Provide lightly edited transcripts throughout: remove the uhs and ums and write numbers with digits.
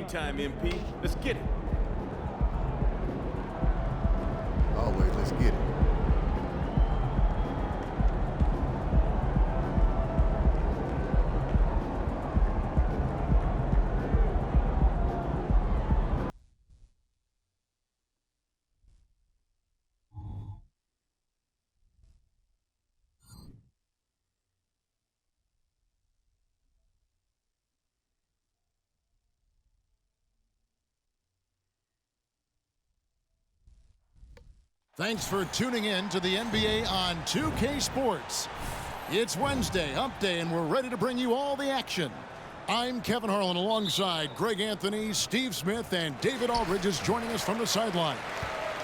game time, MP. Let's get it. Always, let's get it. Thanks for tuning in to the NBA on 2K Sports. It's Wednesday, hump day, and we're ready to bring you all the action. I'm Kevin Harlan alongside Greg Anthony, Steve Smith, and David Aldridge is joining us from the sideline.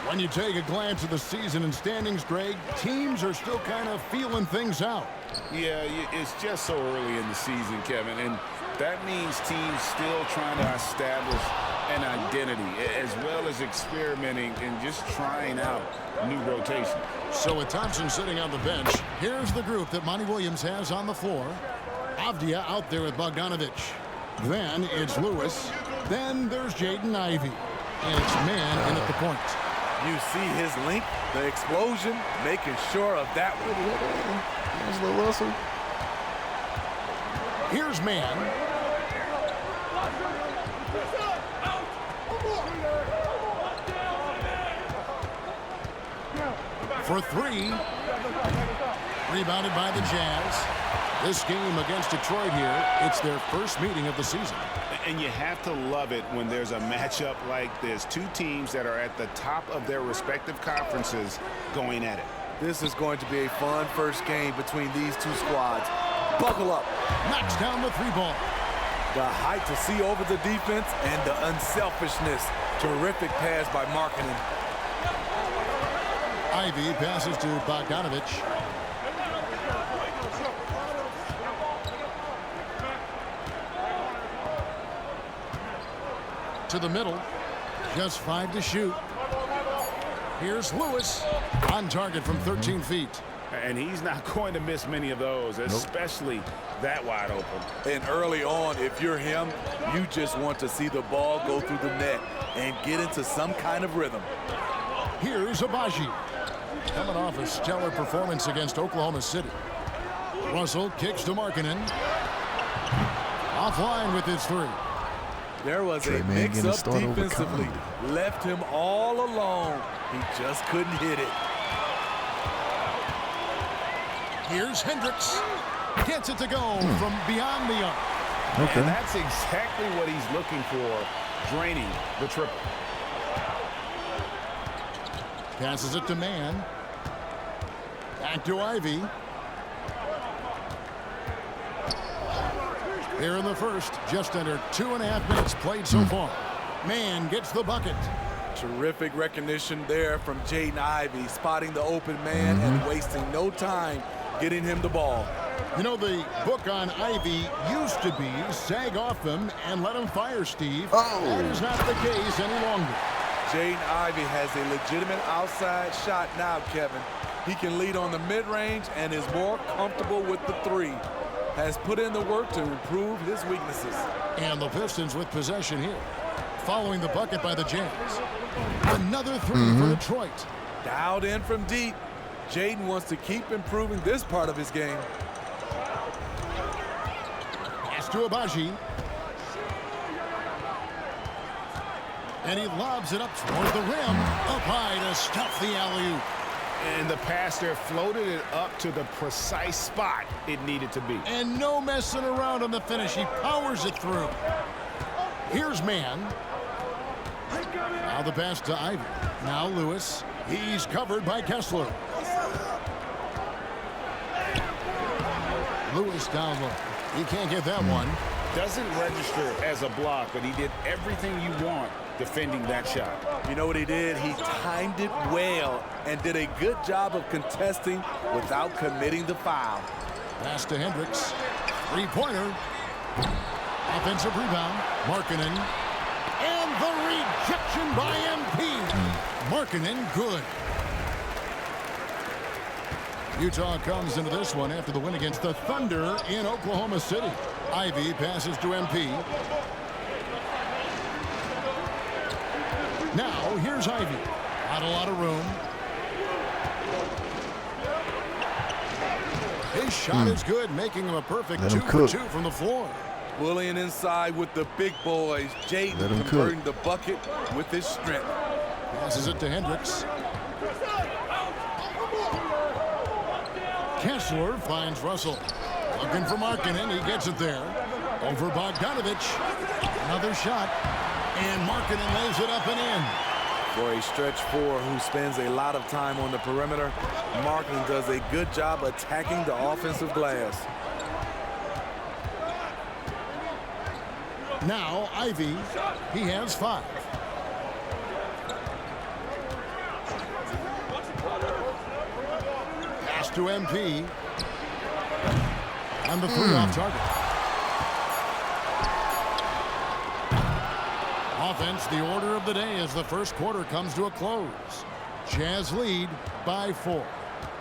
When you take a glance at the season and standings, Greg, teams are still kind of feeling things out. Yeah, it's just so early in the season, Kevin, and that means teams still trying to establish an identity as well as experimenting and just trying out new rotation. So with Thompson sitting on the bench, here's the group that Monty Williams has on the floor. Avdia out there with Bogdanovic. Then it's Lewis. Then there's Jaden Ivey. And it's man in at the point. You see his length, the explosion, making sure of that one. There's Lil Russell. Here's man. For three. Rebounded by the Jazz. This game against Detroit here, it's their first meeting of the season. And you have to love it when there's a matchup like this. Two teams that are at the top of their respective conferences going at it. This is going to be a fun first game between these two squads. Buckle up. Knocks down the three ball. The height to see over the defense and the unselfishness. Terrific pass by Markkanen. Ivey passes to Bogdanovic. To the middle. Just 5 to shoot. Here's Lewis on target from 13 feet. And he's not going to miss many of those, especially that wide open. And early on, if you're him, you just want to see the ball go through the net and get into some kind of rhythm. Here's Abaji. Coming off a stellar performance against Oklahoma City. Russell kicks to Markkanen. Offline with his three. There was a mix-up defensively. Left him all alone. He just couldn't hit it. Here's Hendricks. Gets it to go from beyond the arc. Okay. And that's exactly what he's looking for, draining the triple. Passes it to man. Back to Ivey. Here in the first, just under 2.5 minutes played so far. Man gets the bucket. Terrific recognition there from Jaden Ivey, spotting the open man and wasting no time getting him the ball. You know, the book on Ivey used to be sag off him and let him fire, Steve. That is not the case any longer. Jaden Ivey has a legitimate outside shot now, Kevin. He can lead on the mid-range and is more comfortable with the three. Has put in the work to improve his weaknesses. And the Pistons with possession here. Following the bucket by the Jazz. Another three for Detroit. Dialed in from deep. Jaden wants to keep improving this part of his game. Pass to Abaji. And he lobs it up toward the rim. Up high to stuff the alley-oop. And the passer floated it up to the precise spot it needed to be. And no messing around on the finish. He powers it through. Here's man. Now the pass to Ivey. Now Lewis. He's covered by Kessler. Lewis down low. He can't get that one. Doesn't register as a block, but he did everything you want defending that shot. You know what he did? He timed it well and did a good job of contesting without committing the foul. Pass to Hendricks. Three-pointer. Offensive rebound. Markkanen. And the rejection by MP. Markkanen good. Utah comes into this one after the win against the Thunder in Oklahoma City. Ivey passes to MP. Now, here's Ivy. Not a lot of room. His shot is good, making him a perfect 2 for 2 from the floor. Bullying inside with the big boys. Jaden converting the bucket with his strength. Passes it to Hendricks. Kessler finds Russell. Looking for Markkanen. He gets it there. Over Bogdanovich. Another shot. And Markkanen lays it up and in. For a stretch four who spends a lot of time on the perimeter, Markkanen does a good job attacking the offensive glass. Now, Ivy. He has 5. Pass to MP. And the 3 off target. Offense, the order of the day as the first quarter comes to a close. Jazz lead by 4.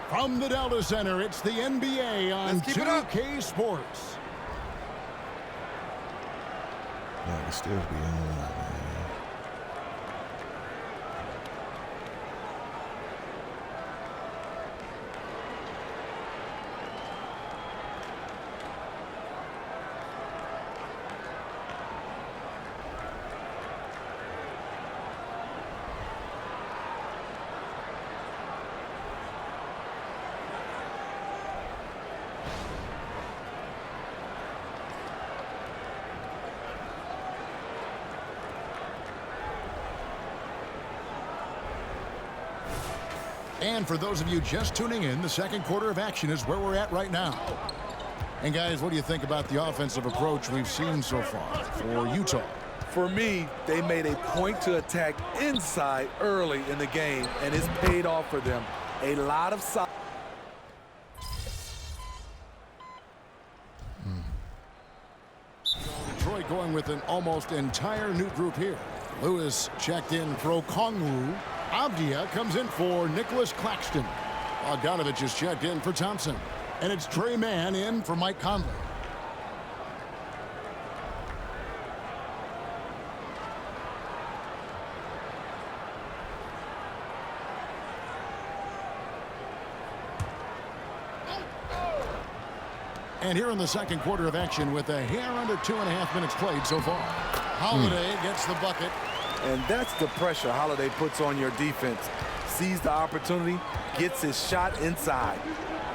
From the Delta Center, it's the NBA on 2K Sports. Yeah, it still be on, man. And for those of you just tuning in, the second quarter of action is where we're at right now. And guys, what do you think about the offensive approach we've seen so far for Utah? For me, they made a point to attack inside early in the game, and it's paid off for them. A lot of size. Detroit going with an almost entire new group here. Lewis checked in for Okongwu. Avdia comes in for Nicholas Claxton. Bogdanovich is checked in for Thompson. And it's Trey Mann in for Mike Conley. And here in the second quarter of action with a hair under 2.5 minutes played so far. Holiday gets the bucket. And that's the pressure Holiday puts on your defense. Sees the opportunity, gets his shot inside.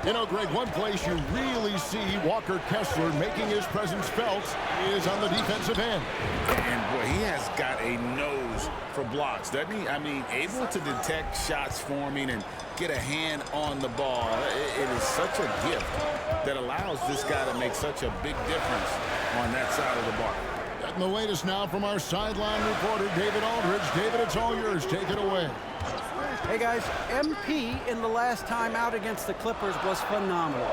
You know, Greg, one place you really see Walker Kessler making his presence felt is on the defensive end. And, boy, he has got a nose for blocks, doesn't he? I mean, able to detect shots forming and get a hand on the ball. It is such a gift that allows this guy to make such a big difference on that side of the ball. And the latest now from our sideline reporter, David Aldridge. David, it's all yours. Take it away. Hey, guys, MP in the last time out against the Clippers was phenomenal.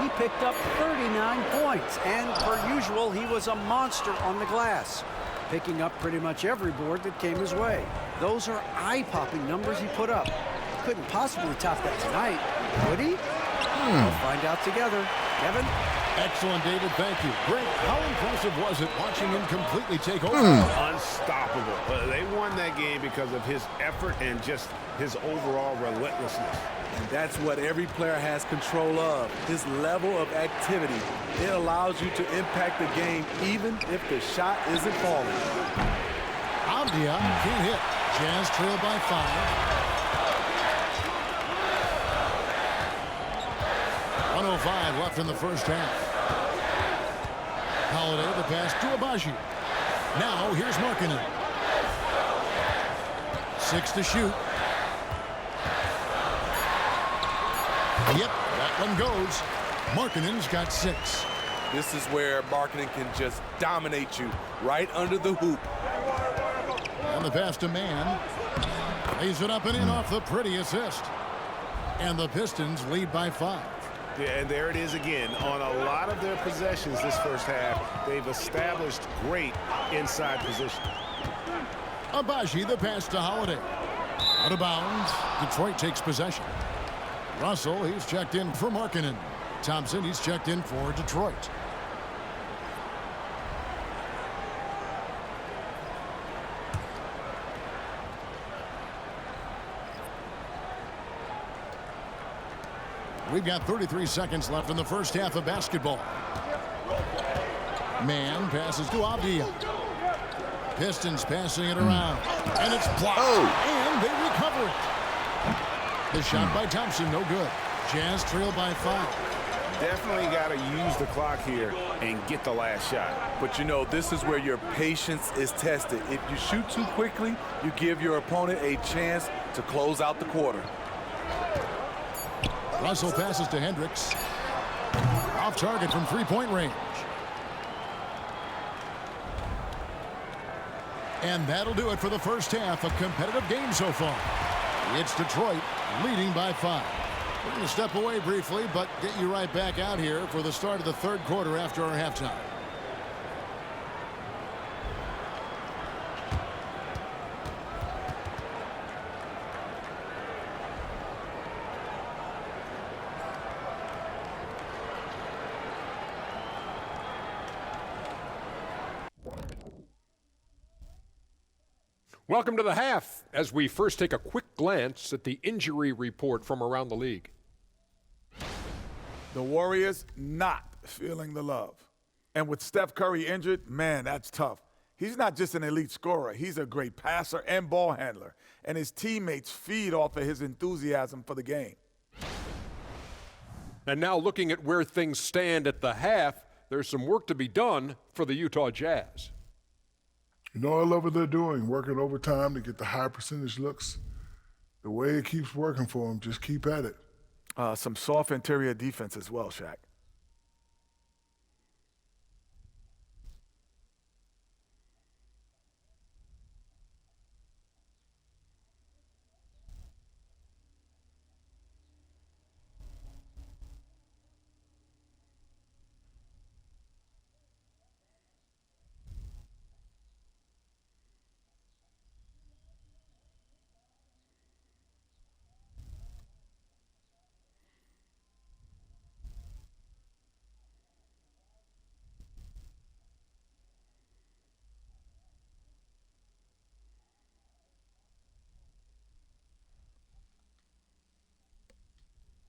He picked up 39 points, and per usual, he was a monster on the glass, picking up pretty much every board that came his way. Those are eye-popping numbers he put up. Couldn't possibly top that tonight, could he? We'll find out together. Kevin? Excellent, David. Thank you. Greg, how impressive was it watching him completely take over? Unstoppable. They won that game because of his effort and just his overall relentlessness. And that's what every player has control of, his level of activity. It allows you to impact the game even if the shot isn't falling. Avdia can't hit. Jazz trail by 5. 1:05 left in the first half. Holiday, the pass to Abaji. Now, here's Markkanen. 6 to shoot. Yep, that one goes. Markkanen's got 6. This is where Markkanen can just dominate you right under the hoop. And the pass to Mann. Lays it up and in off the pretty assist. And the Pistons lead by 5. Yeah, and there it is again. On a lot of their possessions this first half, they've established great inside position. Abaji, the pass to Holiday. Out of bounds. Detroit takes possession. Russell, he's checked in for Markkanen. Thompson, he's checked in for Detroit. We've got 33 seconds left in the first half of basketball. Man passes to Avdia. Pistons passing it around. And it's blocked. And they recover it. The shot by Thompson, no good. Jazz trail by 5. Definitely got to use the clock here and get the last shot. But you know, this is where your patience is tested. If you shoot too quickly, you give your opponent a chance to close out the quarter. Russell passes to Hendricks. Off target from three-point range. And that'll do it for the first half. A competitive game so far. It's Detroit leading by 5. We're going to step away briefly, but get you right back out here for the start of the third quarter after our halftime. Welcome to the half, as we first take a quick glance at the injury report from around the league. The Warriors not feeling the love. And with Steph Curry injured, man, that's tough. He's not just an elite scorer. He's a great passer and ball handler. And his teammates feed off of his enthusiasm for the game. And now looking at where things stand at the half, there's some work to be done for the Utah Jazz. You know, I love what they're doing, working overtime to get the high percentage looks. The way it keeps working for them, just keep at it. Some soft interior defense as well, Shaq.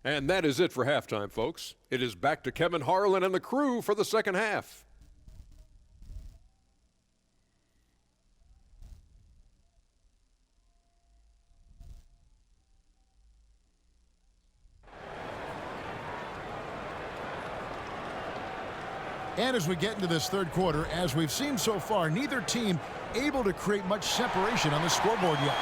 And that is it for halftime, folks. It is back to Kevin Harlan and the crew for the second half. And as we get into this third quarter, as we've seen so far, neither team able to create much separation on the scoreboard yet.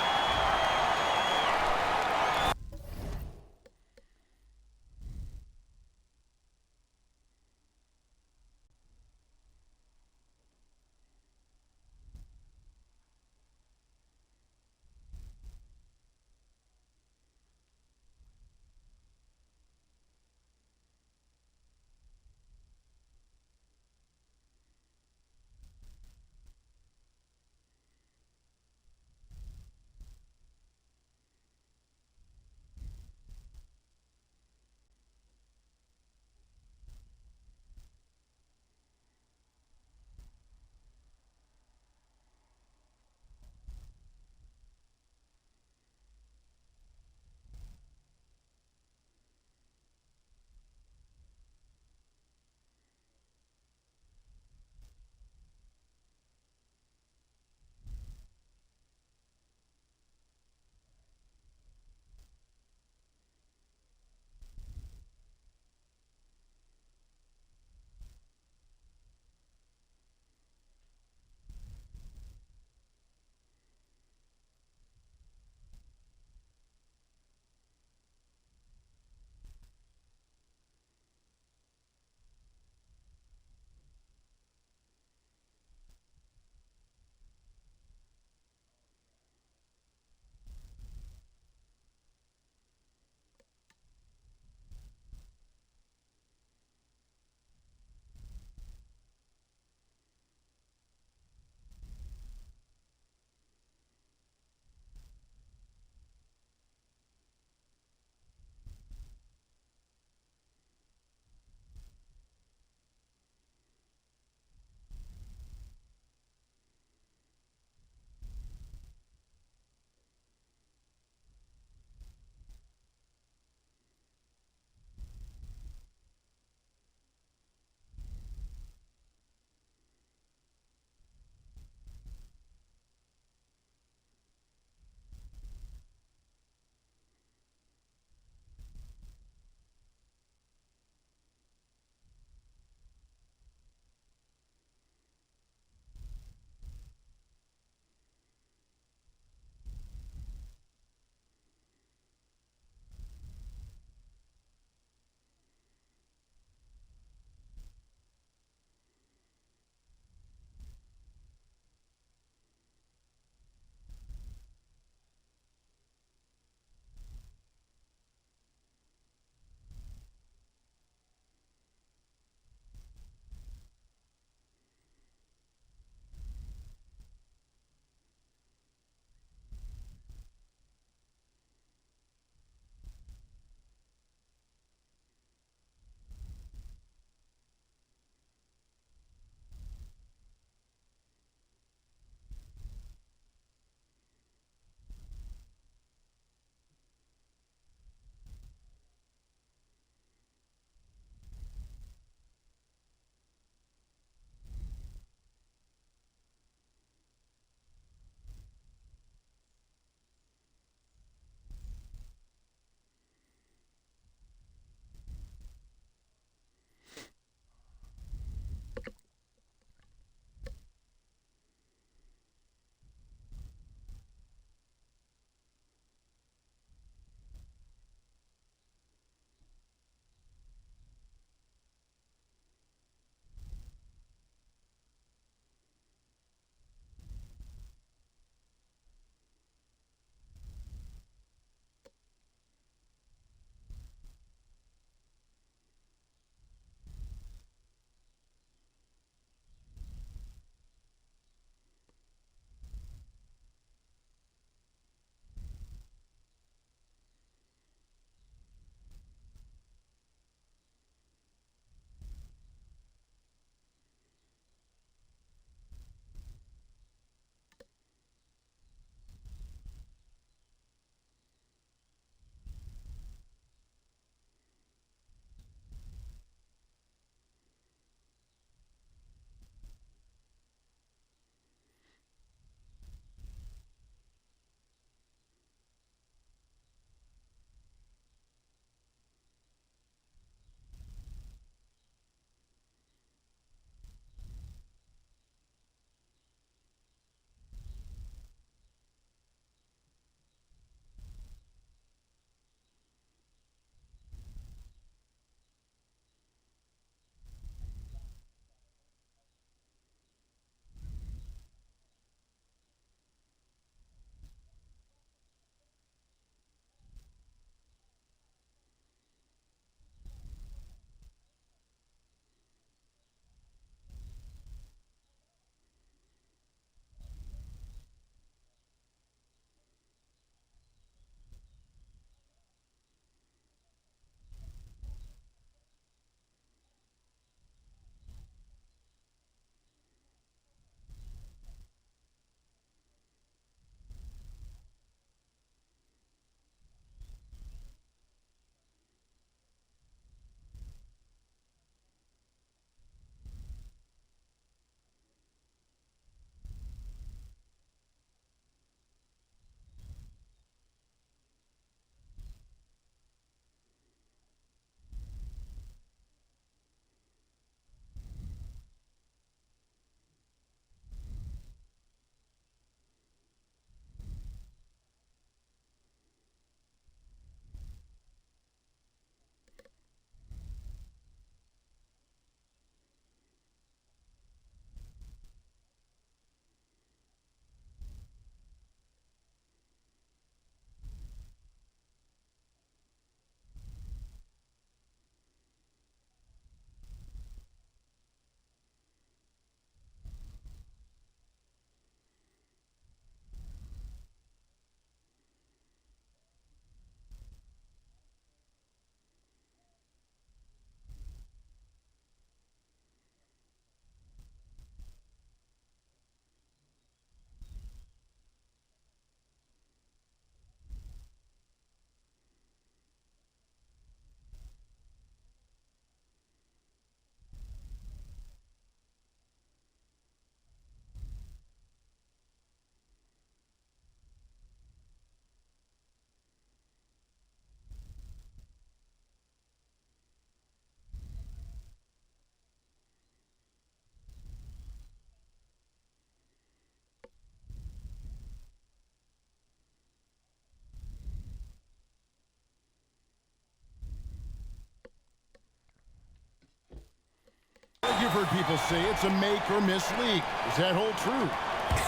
We've heard people say it's a make or miss league. Does that hold true?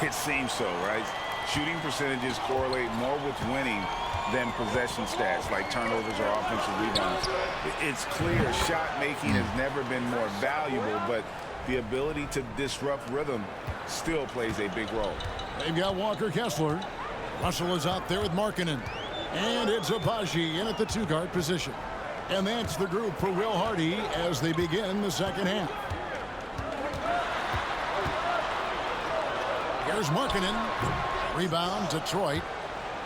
It seems so, right? Shooting percentages correlate more with winning than possession stats like turnovers or offensive rebounds. It's clear shot making has never been more valuable, but the ability to disrupt rhythm still plays a big role. They've got Walker Kessler. Russell is out there with Markkanen. And it's Abaji in at the two-guard position. And that's the group for Will Hardy as they begin the second half. Here's Markkanen. Rebound, Detroit.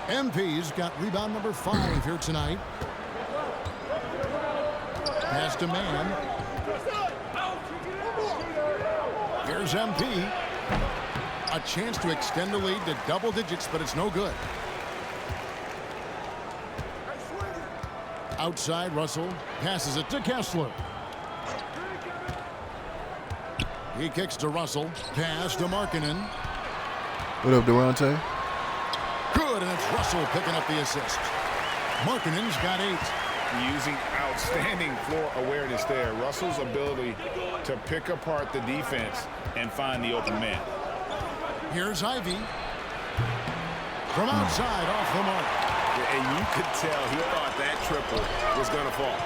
MP's got rebound number 5 here tonight. Pass to Man. Here's MP. A chance to extend the lead to double digits, but it's no good. Outside, Russell passes it to Kessler. He kicks to Russell. Pass to Markkanen. What up, Durante? Good, and it's Russell picking up the assist. Markkanen's got 8. Using outstanding floor awareness there. Russell's ability to pick apart the defense and find the open man. Here's Ivy. From outside, off the mark. And you could tell he thought that triple was going to fall.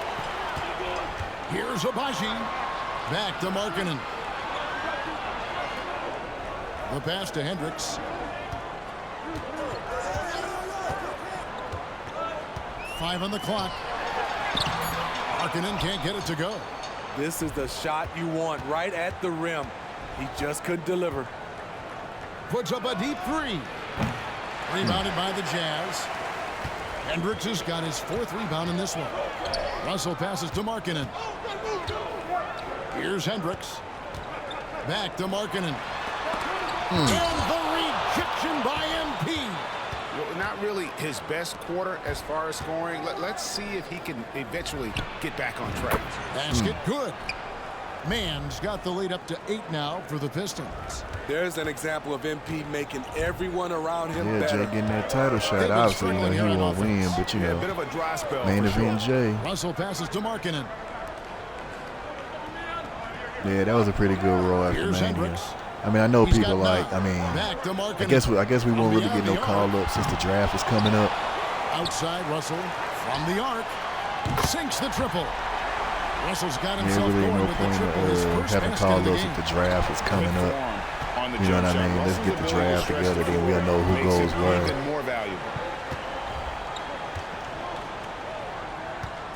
Here's Abaji. Back to Markkanen. The pass to Hendricks. Five on the clock. Markkanen can't get it to go. This is the shot you want right at the rim. He just couldn't deliver. Puts up a deep 3. Rebounded by the Jazz. Hendricks has got his 4th rebound in this one. Russell passes to Markkanen. Here's Hendricks. Back to Markkanen. And the rejection by MP. Well, not really his best quarter as far as scoring. Let's see if he can eventually get back on track. Basket good. Mann's got the lead up to 8 now for the Pistons. There's an example of MP making everyone around him Yeah, better. Jay getting that title shot. Obviously, you know, he won't win, but, you Yeah, know, a bit of a dry spell main for event sure. Jay. Russell passes to Markkanen. Yeah, that was a pretty good roll after Here's Mania. Hendricks. I mean, I know He's people got like, 9. I mean, Back to Markkanen. I guess we won't really get no call up since the draft is coming up. Outside, Russell from the arc. Sinks the triple. Russell's got Yeah, himself really going no with the point triple. His first having basket call of the ups game. if the draft is coming Good up. form on the You know jump what I shot. mean? Let's Russell's get the ability to draft stretch together, the then we'll know who makes goes it where. even more valuable.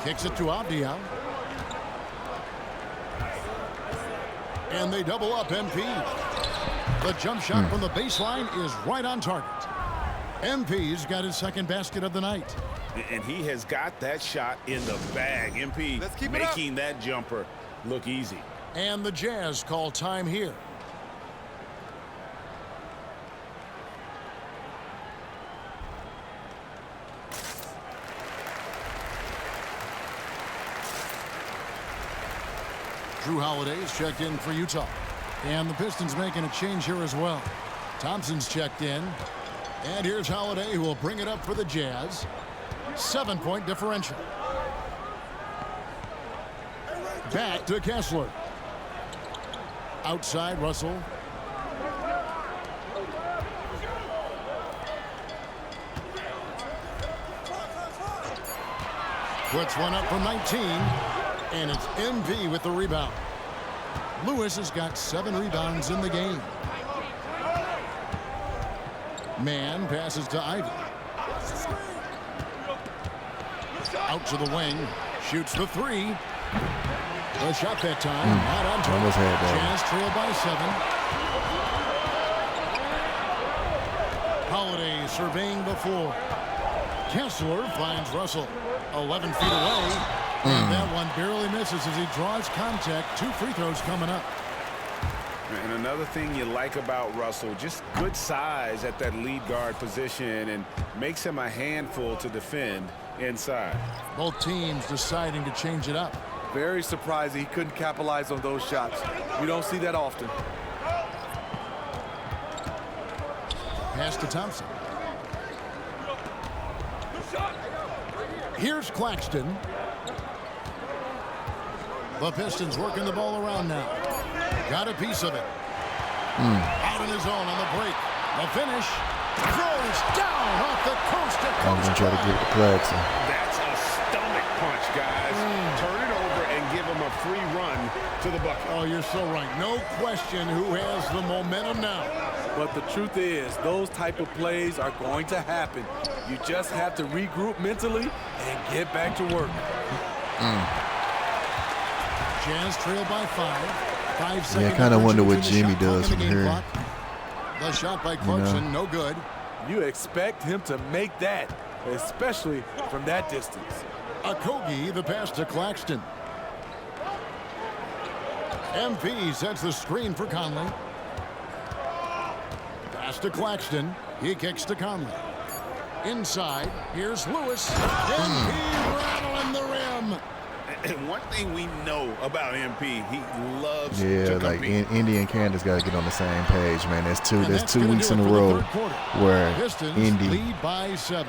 Kicks it to Abdia. And they double up MP. The jump shot from the baseline is right on target. MP's got his 2nd basket of the night. And he has got that shot in the bag. MP making that jumper look easy. And the Jazz call time here. Drew Holiday's checked in for Utah. And the Pistons making a change here as well. Thompson's checked in. And here's Holiday, who will bring it up for the Jazz. 7-point differential. Back to Kessler. Outside, Russell. Puts one up from 19. And it's MV with the rebound. Lewis has got 7 rebounds in the game. Man passes to Ivy. Out to the wing. Shoots the 3. A shot that time. Not on target. Almost had that. Jazz trail by 7. Holiday surveying the floor. Kessler finds Russell 11 feet away. And that one barely misses as he draws contact. 2 free throws coming up. And another thing you like about Russell, just good size at that lead guard position and makes him a handful to defend inside. Both teams deciding to change it up. Very surprised he couldn't capitalize on those shots. You don't see that often. Pass to Thompson. Here's Claxton. The Pistons working the ball around now. Got a piece of it. Out on his own on the break. The finish. Throws down off the coast to coast. I'm going to try to give it to Claxton. That's a stomach punch, guys. Turn it over and give him a free run to the bucket. Oh, you're so right. No question who has the momentum now. But the truth is, those type of plays are going to happen. You just have to regroup mentally and get back to work. Jazz trail by 5. 5 seconds. Yeah, I kind of wonder what between the Jimmy shot clock does and the from game here. clock. The shot by Clarkson, no good. You expect him to make that, especially from that distance. Okogie, the pass to Claxton. MP sets the screen for Conley. Pass to Claxton. He kicks to Conley. Inside, here's Lewis. MP rattling the rim. And one thing we know about MP, he loves Yeah, to like compete. Indy and Candace got to get on the same page, man. There's And two gonna weeks do in it a for the row third quarter. where Pistons Indy lead by 7.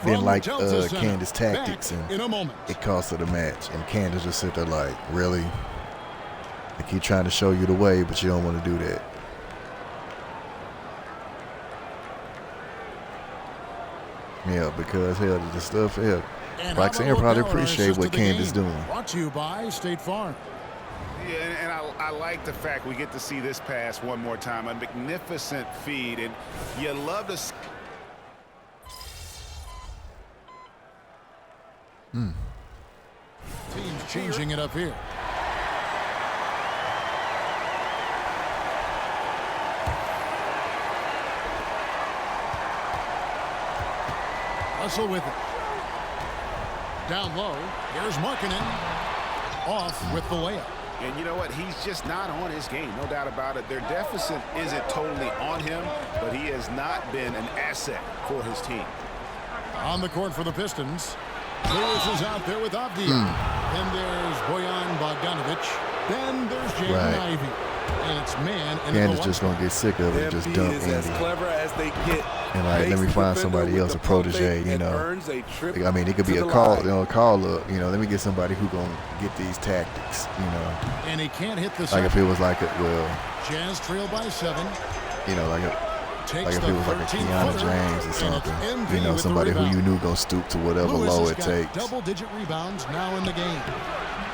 didn't From like Delta Center, Candace tactics, back and in a moment. it cost her the match. And Candace just sit there like, really? They keep trying to show you the way, but you don't want to do that. Yeah, because hell, the stuff, hell, And Roxanne how about probably Odell and our appreciate assist what to the Candace game? doing. Brought to you by State Farm. Yeah, and I like the fact we get to see this pass one more time. A magnificent feed, and you love to see. Teams changing it up here. Russell with it. Down low. Here's Markkanen. Off with the layup. And you know what? He's just not on his game, no doubt about it. Their deficit isn't totally on him, but he has not been an asset for his team. On the court for the Pistons. Lewis is out there with Avdia. Then there's Bojan Bogdanovic. Then there's Jaden Right. Ivey. And it's man. And Candace just going to get sick of it and just MP dump is as Indy. clever as they get. And like, let me Makes the find defender somebody with else, the a protege, pump you fake and know. earns a trip I mean, it could be to a the call, line. call up. You know, let me get somebody who gonna get these tactics. You know, And he can't hit the like second. if it was like a Jazz trail by 7. you know, like Takes if the it was like a 13 Keanu footer, James or and it's something. MP You know, with the somebody who rebound. you knew gonna stoop to whatever Lewis low has it got takes. double-digit rebounds now in the game.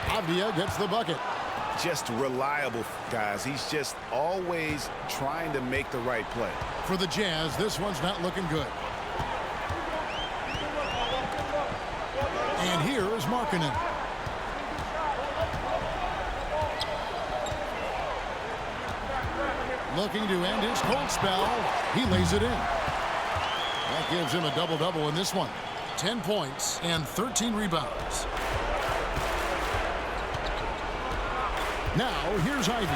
Avdia gets the bucket. Just reliable, guys. He's just always trying to make the right play. For the Jazz, this one's not looking good. And here is Markkanen. Looking to end his cold spell. He lays it in. That gives him a double-double in this one. 10 points and 13 rebounds. Now, here's Ivy.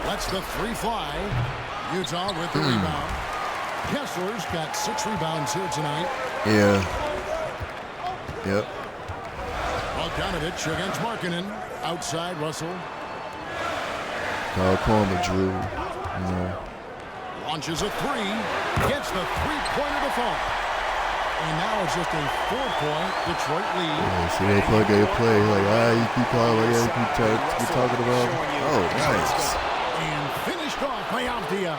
Lets the 3 fly. Utah with the rebound. Kessler's got 6 rebounds here tonight. Yeah. Yep. Bogdanovic against Markkanen. Outside, Russell. Call corner, Drew. You know. Launches a 3. Gets the 3-pointer to fall. And now it's just a 4-point Detroit lead. Yeah, see, they play. Like, you keep calling, you keep talking about. Oh, nice. And finished off by Avdia.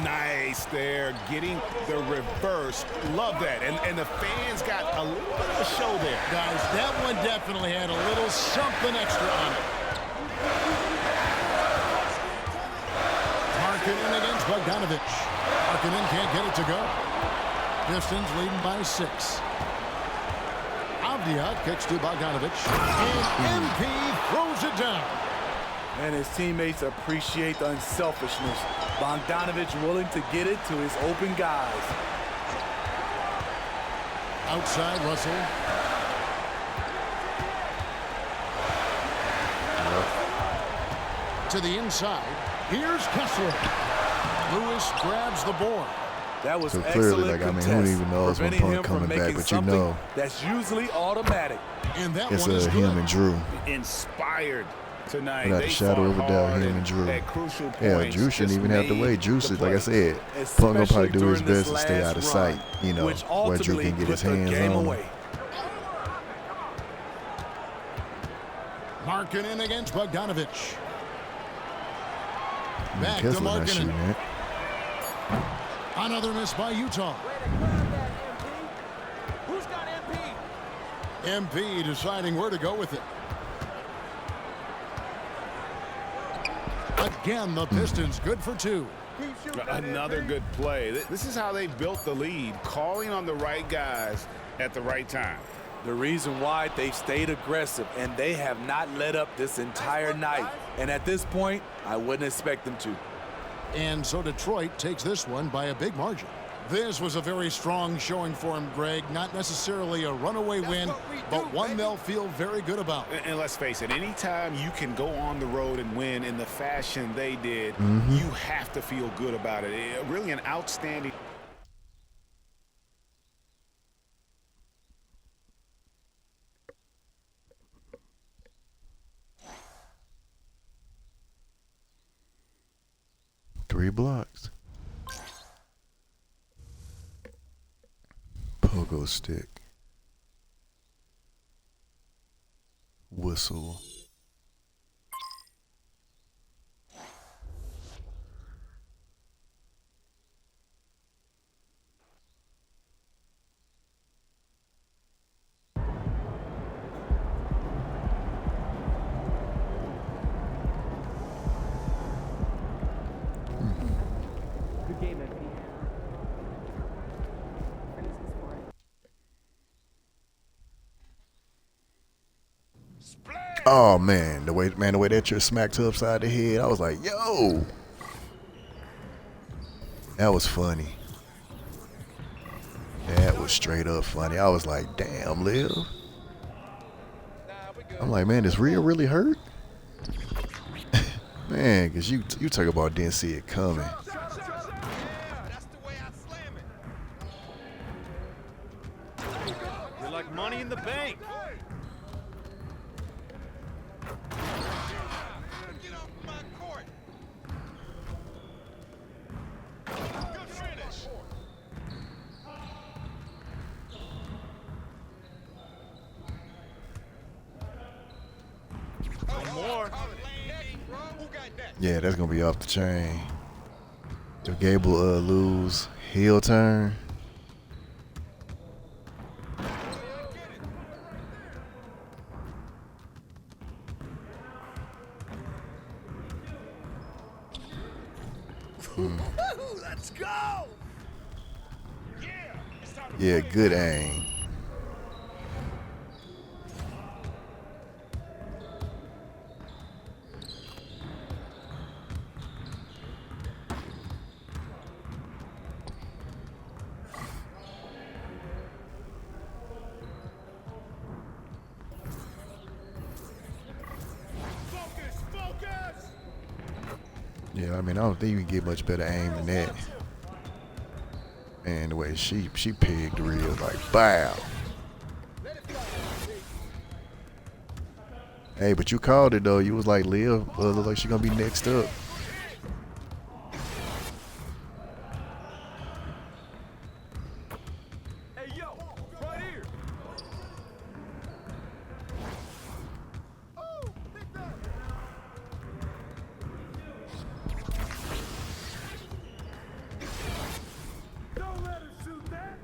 Nice there, getting the reverse. Love that. And the fans got a little bit of a show there. Guys, that one definitely had a little something extra on it. Markkanen against Bogdanovic. Markkanen can't get it to go. Pistons leading by 6. Avdia kicks to Bogdanovic. And MP throws it down. And his teammates appreciate the unselfishness. Bogdanovic willing to get it to his open guys. Outside, Russell. To the inside. Here's Kessler. Lewis grabs the board. That was So clearly, excellent like, I mean, who contest, even knows when preventing Punk him from coming back, making but you something know. that's usually automatic. And that It's one is him good. and Drew. Inspired tonight. Without They a shadow of a fought doubt, hard him and Drew. at crucial Yeah, points, Drew shouldn't just even have to made wait. Drew the should, like I play. said, Punk gonna probably do his Especially best to stay during out of this sight, last you know, which where Drew ultimately can get his put the hands game on him. away. Marking in against Bogdanovich. Back to Kessler not shooting Markkinen. it. Another miss by Utah. Who's got MP? MP deciding where to go with it. Again, the Pistons good for 2. Another good play. This is how they built the lead, calling on the right guys at the right time. The reason why they've stayed aggressive, and they have not let up this entire night. And at this point, I wouldn't expect them to. And so Detroit takes this one by a big margin. This was a very strong showing for him, Greg. Not necessarily a runaway win, but one they'll feel very good about. And let's face it, anytime you can go on the road and win in the fashion they did, you have to feel good about it. Really an outstanding. Three blocks. Pogo stick. Whistle. Good game, MP. Oh man, the way that you're smacked upside the head, I was like, yo. That was funny. That was straight up funny. I was like, damn, Liv. I'm like, man, is Rhea really hurt? Man, because you talk about didn't see it coming. You're like money in the bank. Yeah, that's gonna be off the chain. If Gable lose, heel turn. Let's go. Yeah, good aim. Yeah, I mean, I don't think you can get much better aim than that. And the way she pegged Rhea, like, bow. Hey, but you called it, though. You was like, Liv, look like she gonna be next up. Hey, yo, right here. Don't let her shoot that.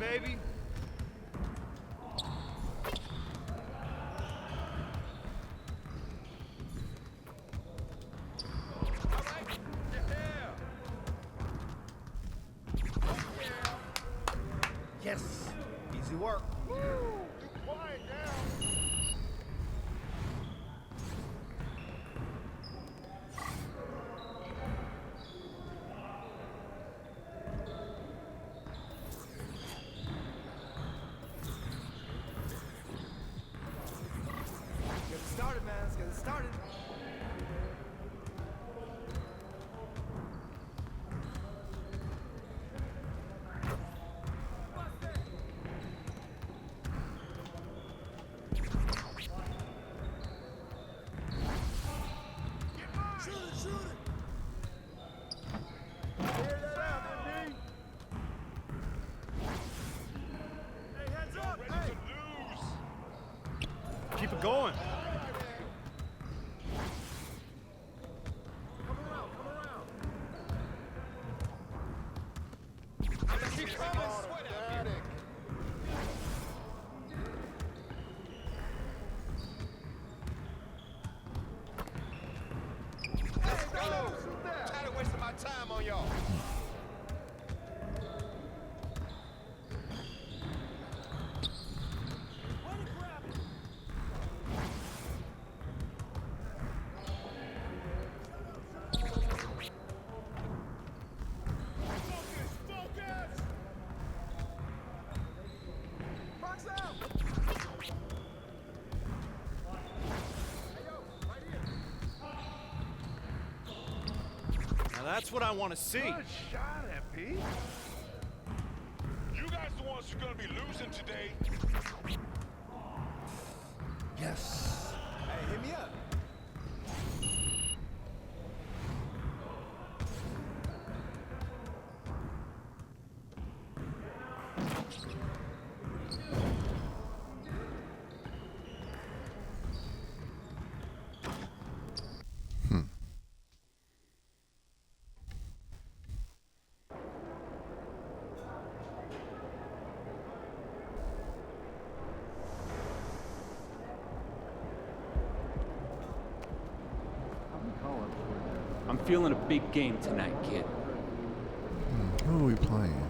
baby. Yes. Easy work. Woo! Quiet down. Get it started, man. Let's get it started. Keep it going. Come around, come around. Keep coming, sweat out here. Let's go. Tired of wasting my time on y'all. Now that's what I want to see. Good shot, MP. You guys the ones who are going to be losing today. Yes. Hey, hit me up. I'm feeling a big game tonight, kid. Who are we playing?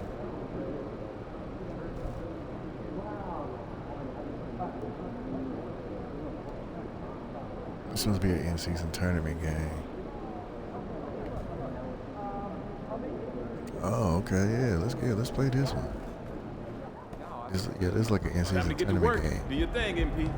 This must be an in-season tournament game. Oh, okay, yeah. Let's play this one. This is like an in-season tournament game. Do your thing, MP.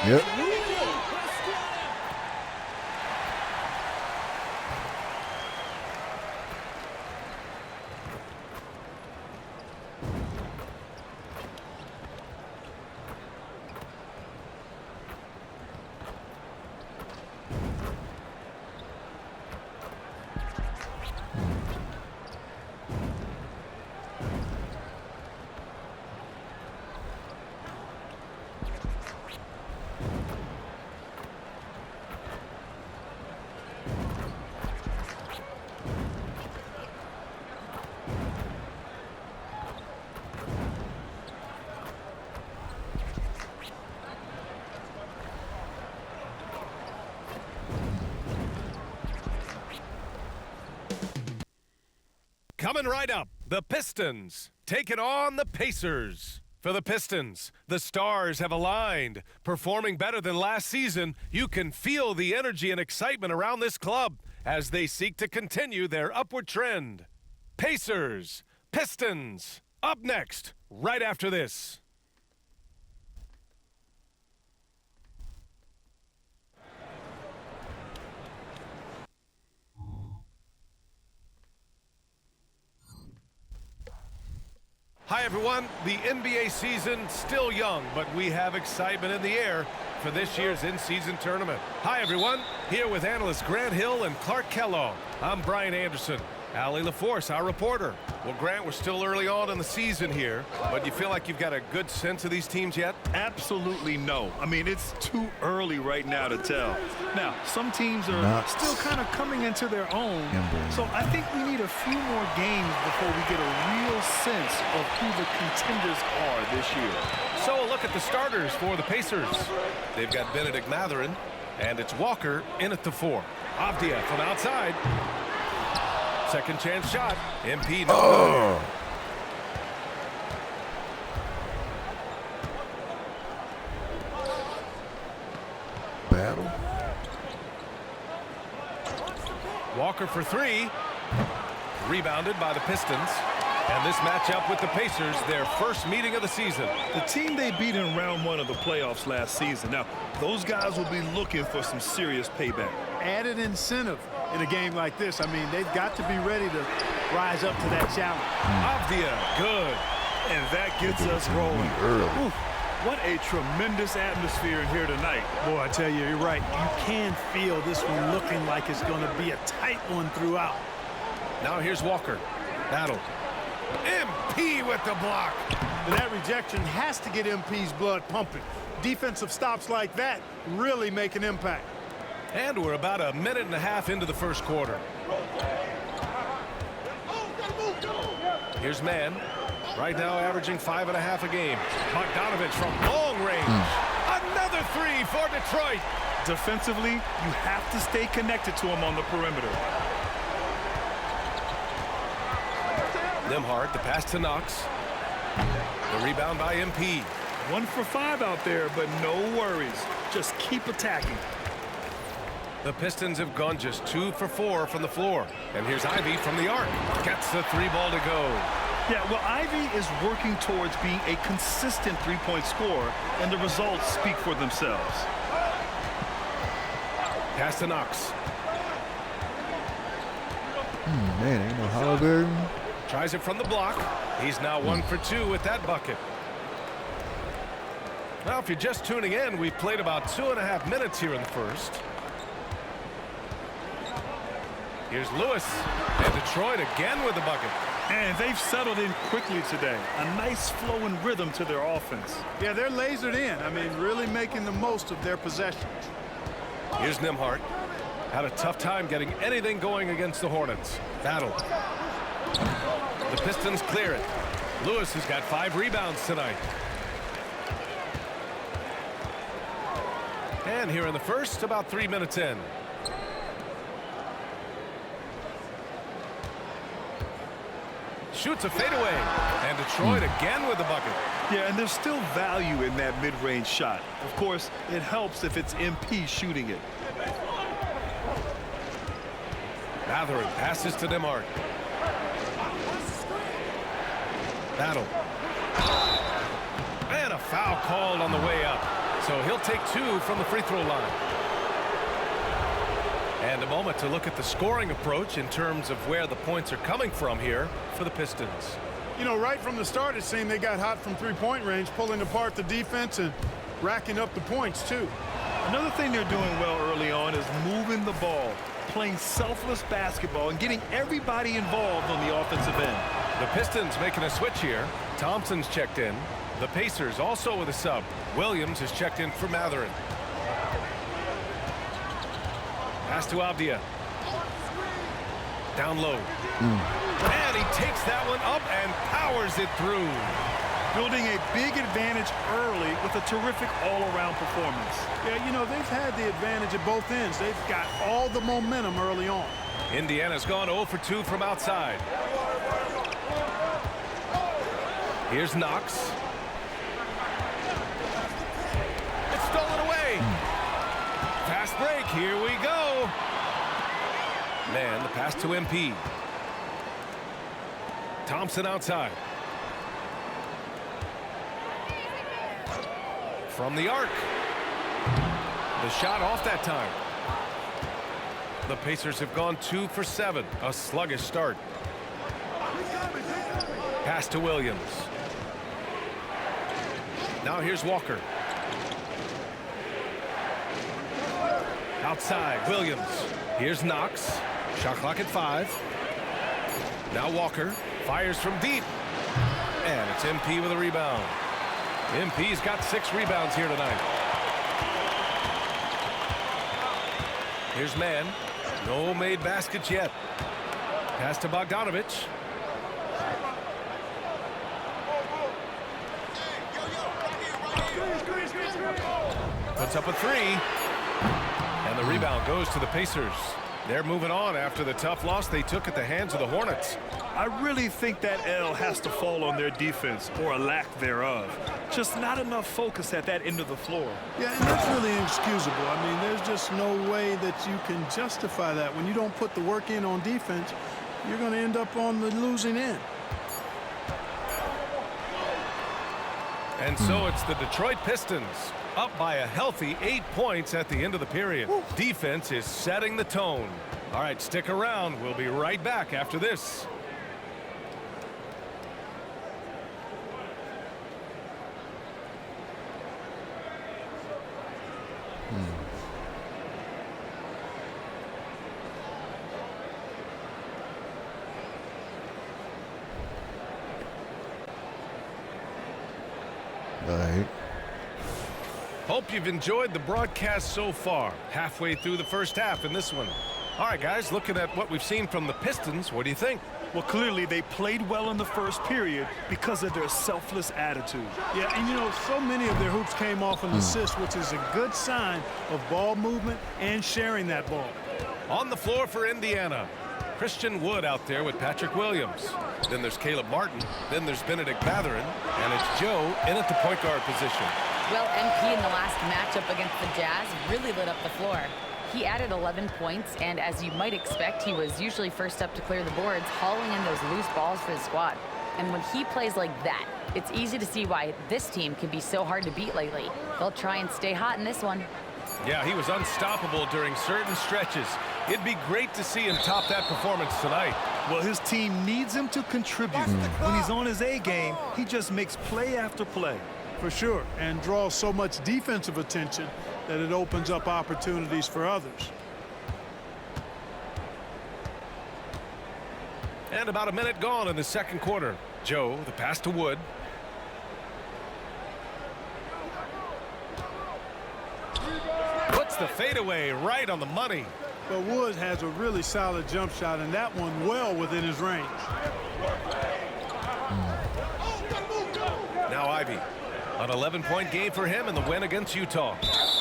Yep. Coming right up, the Pistons taking on the Pacers. For the Pistons, the stars have aligned. Performing better than last season, you can feel the energy and excitement around this club as they seek to continue their upward trend. Pacers, Pistons, up next, right after this. Hi, everyone. The NBA season still young, but we have excitement in the air for this year's in-season tournament. Hi, everyone. Here with analysts Grant Hill and Clark Kellogg. I'm Brian Anderson. Allie LaForce, our reporter. Well, Grant, we're still early on in the season here, but you feel like you've got a good sense of these teams yet? Absolutely no. I mean, it's too early right now to tell. Now, some teams are still kind of coming into their own, so I think we need a few more games before we get a real sense of who the contenders are this year. So a look at the starters for the Pacers. They've got Benedict Mathurin, and it's Walker in at the 4. Avdia from outside. Second chance shot. MP. No Battle. Walker for 3. Rebounded by the Pistons. And this matchup with the Pacers, their first meeting of the season. The team they beat in round 1 of the playoffs last season. Now, those guys will be looking for some serious payback. Added incentive in a game like this. I mean, they've got to be ready to rise up to that challenge. Avdia, good. And that gets us rolling. Early. What a tremendous atmosphere in here tonight. Boy, I tell you, you're right. You can feel this one looking like it's going to be a tight one throughout. Now here's Walker. Battle. MP with the block. And that rejection has to get MP's blood pumping. Defensive stops like that really make an impact. And we're about a minute and a half into the first quarter. Here's Mann. Right now averaging 5.5 a game. Bogdanovich from long range. Another 3 for Detroit. Defensively, you have to stay connected to him on the perimeter. Nembhard, the pass to Knox. The rebound by MP. 1 for 5 out there, but no worries. Just keep attacking. The Pistons have gone just 2 for 4 from the floor. And here's Ivy from the arc. Gets the 3-ball to go. Yeah, well, Ivy is working towards being a consistent three-point scorer, and the results speak for themselves. Pass to Knox. Man, ain't no Holliberry. Tries it from the block. He's now 1 for 2 with that bucket. Now, if you're just tuning in, we've played about 2.5 minutes here in the first. Here's Lewis. And Detroit again with the bucket. And they've settled in quickly today. A nice flow and rhythm to their offense. Yeah, they're lasered in. I mean, really making the most of their possessions. Here's Nembhard. Had a tough time getting anything going against the Hornets. Battle. The Pistons clear it. Lewis has got 5 rebounds tonight. And here in the first, about 3 minutes in. Shoots a fadeaway. And Detroit again with the bucket. Yeah, and there's still value in that mid-range shot. Of course, it helps if it's MP shooting it. Mathurin passes to Nembhard. Battle. And a foul called on the way up. So he'll take 2 from the free throw line. And a moment to look at the scoring approach in terms of where the points are coming from here for the Pistons. You know, right from the start, it seemed they got hot from three-point range, pulling apart the defense and racking up the points, too. Another thing they're doing well early on is moving the ball, playing selfless basketball, and getting everybody involved on the offensive end. The Pistons making a switch here. Thompson's checked in. The Pacers also with a sub. Williams is checked in for Mathurin. Pass to Avdia. Down low. And he takes that one up and powers it through. Building a big advantage early with a terrific all-around performance. Yeah, you know, they've had the advantage at both ends. They've got all the momentum early on. Indiana's gone 0 for 2 from outside. Here's Knox. It's stolen away. Fast break. Here we go. Man, the pass to MP. Thompson outside. From the arc. The shot off that time. The Pacers have gone 2 for 7. A sluggish start. Pass to Williams. Now here's Walker. Outside, Williams. Here's Knox. Shot clock at 5. Now Walker fires from deep. And it's MP with a rebound. MP's got 6 rebounds here tonight. Here's Mann. No made baskets yet. Pass to Bogdanovich. Puts up a 3. And the rebound goes to the Pacers. They're moving on after the tough loss they took at the hands of the Hornets. I really think that L has to fall on their defense, or a lack thereof. Just not enough focus at that end of the floor. Yeah, and that's really inexcusable. I mean, there's just no way that you can justify that. When you don't put the work in on defense, you're going to end up on the losing end. And so it's the Detroit Pistons up by a healthy 8 points at the end of the period. Defense is setting the tone. All right, stick around. We'll be right back after this. All right. Hope you've enjoyed the broadcast so far. Halfway through the first half in this one. All right, guys, looking at what we've seen from the Pistons, what do you think? Well, clearly they played well in the first period because of their selfless attitude. Yeah, and you know, so many of their hoops came off an assist, which is a good sign of ball movement and sharing that ball. On the floor for Indiana, Christian Wood out there with Patrick Williams. Then there's Caleb Martin. Then there's Benedict Mathurin. And it's Joe in at the point guard position. Well, MP in the last matchup against the Jazz really lit up the floor. He added 11 points, and as you might expect, he was usually first up to clear the boards, hauling in those loose balls for the squad. And when he plays like that, it's easy to see why this team can be so hard to beat lately. They'll try and stay hot in this one. Yeah, he was unstoppable during certain stretches. It'd be great to see him top that performance tonight. Well, his team needs him to contribute. When he's on his A game, he just makes play after play. For sure, and draws so much defensive attention that it opens up opportunities for others. And about a minute gone in the second quarter. Joe, the pass to Wood. Puts the fadeaway right on the money. But Wood has a really solid jump shot, and that one well within his range. Now Ivy. An 11-point game for him in the win against Utah.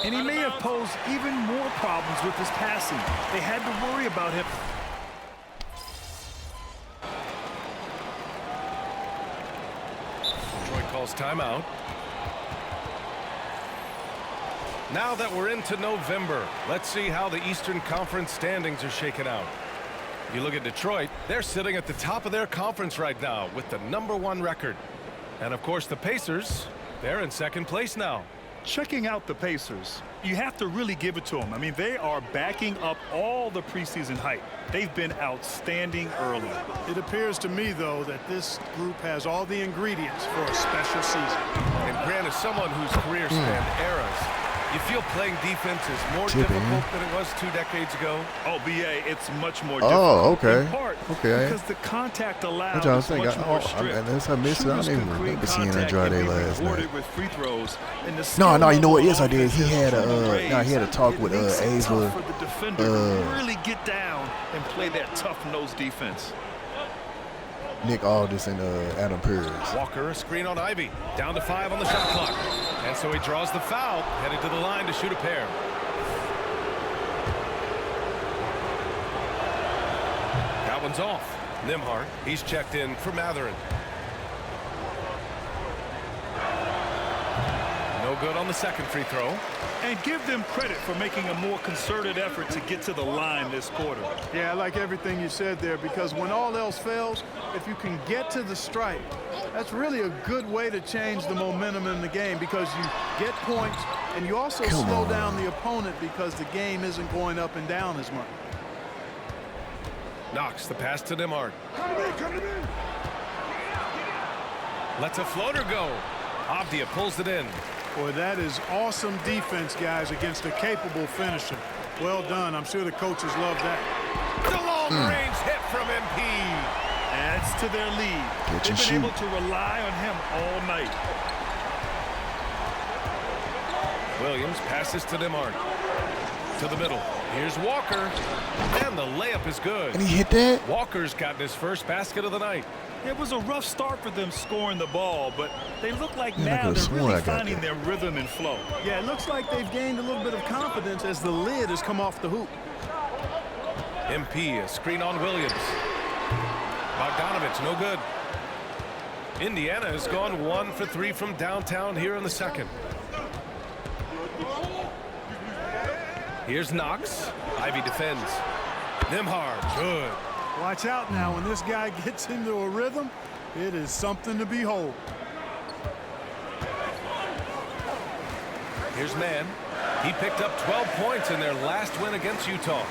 And he may have posed even more problems with his passing. They had to worry about him. Detroit calls timeout. Now that we're into November, let's see how the Eastern Conference standings are shaken out. You look at Detroit, they're sitting at the top of their conference right now with the #1 record. And of course the Pacers, they're in second place now. Checking out the Pacers, you have to really give it to them. I mean, they are backing up all the preseason hype. They've been outstanding early. It appears to me, though, that this group has all the ingredients for a special season. And Grant, as someone whose career spanned eras, you feel playing defense is more difficult than it was 2 decades ago? Oh, BA, it's much more difficult. Oh, okay. In part because the contact allowed is much more strict. Unless I missed it, I don't even remember seeing Andrade last night. With free throws, and No, you know what? Yes, I did. He had a talk with Ava. For the defender really get down and play that tough-nosed defense. Nick Aldis and Adam Pearce. Walker, a screen on Ivy. Down to 5 on the shot clock. And so he draws the foul, headed to the line to shoot a pair. That one's off. Nembhard, he's checked in for Mathurin. No good on the second free throw. And give them credit for making a more concerted effort to get to the line this quarter. Yeah, I like everything you said there, because when all else fails, if you can get to the stripe, that's really a good way to change the momentum in the game, because you get points and you also slow down the opponent because the game isn't going up and down as much. Knox, the pass to Nembhard. Lets a floater go. Avdia pulls it in. Boy, that is awesome defense, guys, against a capable finisher. Well done. I'm sure the coaches love that. The long-range hit from MP. Adds to their lead. They've been able to rely on him all night. Williams passes to DeMar. To the middle. Here's Walker. And the layup is good. And he hit that? Walker's gotten his first basket of the night. It was a rough start for them scoring the ball, but they look like now they're really finding their rhythm and flow. Yeah, it looks like they've gained a little bit of confidence as the lid has come off the hoop. MP, a screen on Williams. Bogdanovich, no good. Indiana has gone 1 for 3 from downtown here in the second. Here's Knox. Ivy defends. Nembhard, good. Watch out now. When this guy gets into a rhythm, it is something to behold. Here's Mann. He picked up 12 points in their last win against Utah.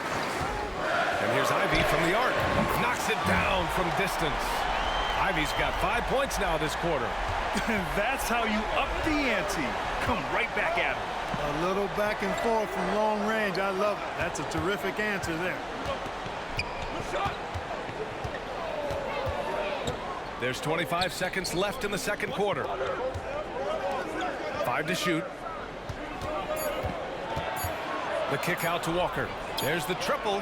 And here's Ivy from the arc. Knocks it down from distance. Ivy's got 5 points now this quarter. That's how you up the ante. Come right back at him. A little back and forth from long range. I love it. That's a terrific answer there. There's 25 seconds left in the second quarter. 5 to shoot. The kick out to Walker. There's the triple.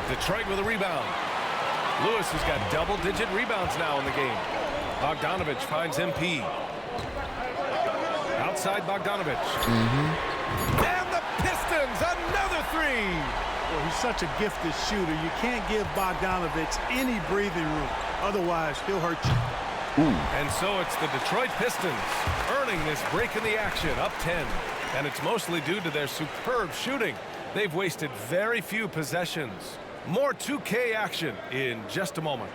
Detroit with a rebound. Lewis has got double-digit rebounds now in the game. Bogdanovich finds MP. Outside Bogdanovich. And the Pistons, another three. Well, he's such a gifted shooter. You can't give Bogdanovich any breathing room. Otherwise, he'll hurt you. And so it's the Detroit Pistons earning this break in the action, up 10. And it's mostly due to their superb shooting. They've wasted very few possessions. More 2K action in just a moment.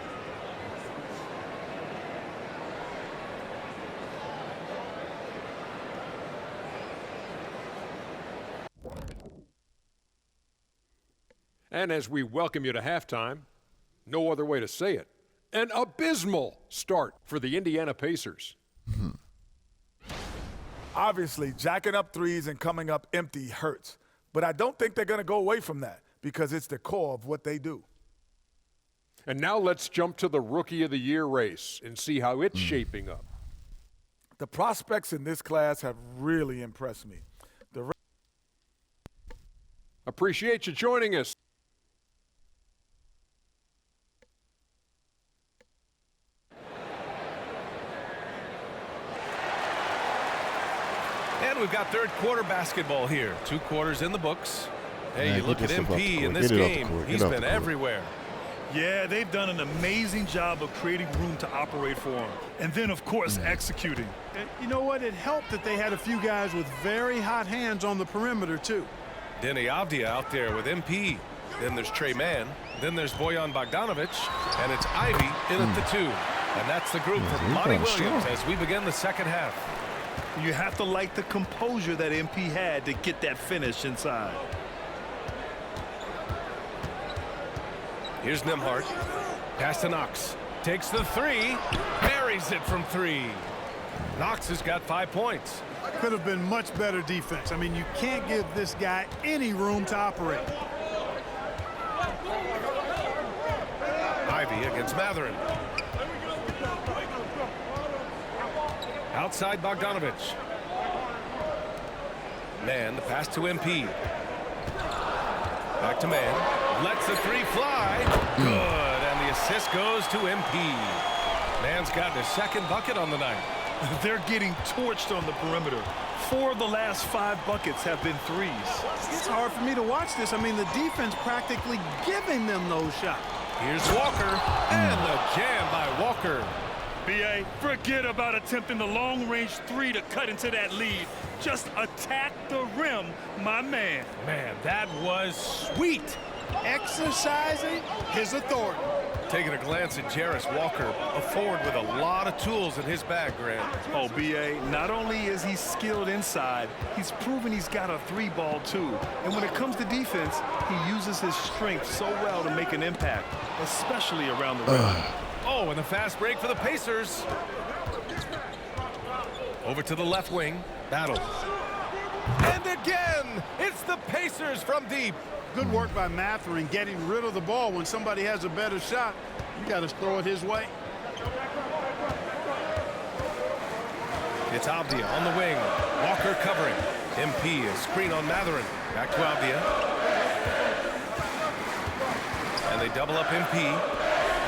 And as we welcome you to halftime, no other way to say it, an abysmal start for the Indiana Pacers. Obviously, jacking up threes and coming up empty hurts. But I don't think they're going to go away from that because it's the core of what they do. And now let's jump to the Rookie of the Year race and see how it's shaping up. The prospects in this class have really impressed me. Appreciate you joining us. And we've got third quarter basketball here. 2 quarters in the books. Hey, Man, you look at MP in this game, he's been everywhere. Yeah, they've done an amazing job of creating room to operate for him. And then, of course, executing. And you know what? It helped that they had a few guys with very hot hands on the perimeter, too. Denny Avdia out there with MP. Then there's Trey Mann. Then there's Bojan Bogdanovich. And it's Ivy in at the 2. And that's the group for Monty Williams as we begin the second half. You have to like the composure that MP had to get that finish inside. Here's Nembhard. Pass to Knox. Takes the 3. Buries it from 3. Knox has got 5 points. Could have been much better defense. I mean, you can't give this guy any room to operate. Ivy against Matherin. Outside Bogdanovich. Mann, the pass to MP. Back to Mann. Lets the 3 fly. Good. And the assist goes to MP. Mann's gotten his second bucket on the night. They're getting torched on the perimeter. 4 of the last 5 buckets have been threes. It's hard for me to watch this. I mean, the defense practically giving them those shots. Here's Walker. And the jam by Walker. B.A., forget about attempting the long-range 3 to cut into that lead. Just attack the rim, my man. Man, that was sweet. Exercising his authority. Taking a glance at Jarris Walker, a forward with a lot of tools in his bag, Grant. Oh, B.A., not only is he skilled inside, he's proven he's got a 3-ball, too. And when it comes to defense, he uses his strength so well to make an impact, especially around the rim. Oh, and the fast break for the Pacers. Over to the left wing. Battle. And again, it's the Pacers from deep. Good work by Mathurin getting rid of the ball. When somebody has a better shot, you got to throw it his way. It's Avdia on the wing. Walker covering. MP is screen on Mathurin. Back to Avdia. And they double up MP.